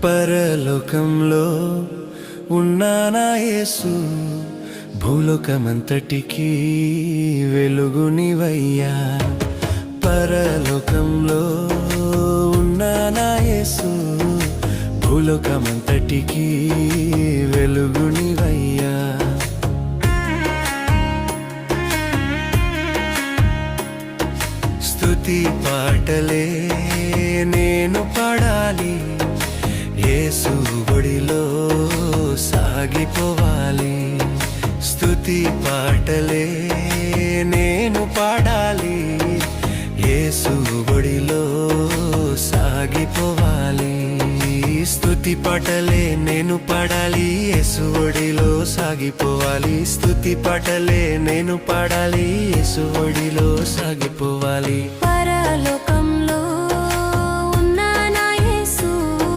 పరలోకంలో ఉన్నానా యేసు, భూలోకమంతటికి వెలుగునివయ్యా. పరలోకంలో ఉన్నానా యేసు, భూలోకమంతటికి వెలుగునివయ్యా. స్తుతి పాటలే నేను పాడాలి, యేసు ఒడిలో సాగిపోవాలి. స్తుతి పాటలే నేను పాడాలి, యేసు ఒడిలో సాగిపోవాలి. స్తుతి పాటలే నేను పాడాలి, యేసు ఒడిలో సాగిపోవాలి. స్తుతి పాటలే నేను పాడాలి, యేసు ఒడిలో సాగిపోవాలి. పరలోకం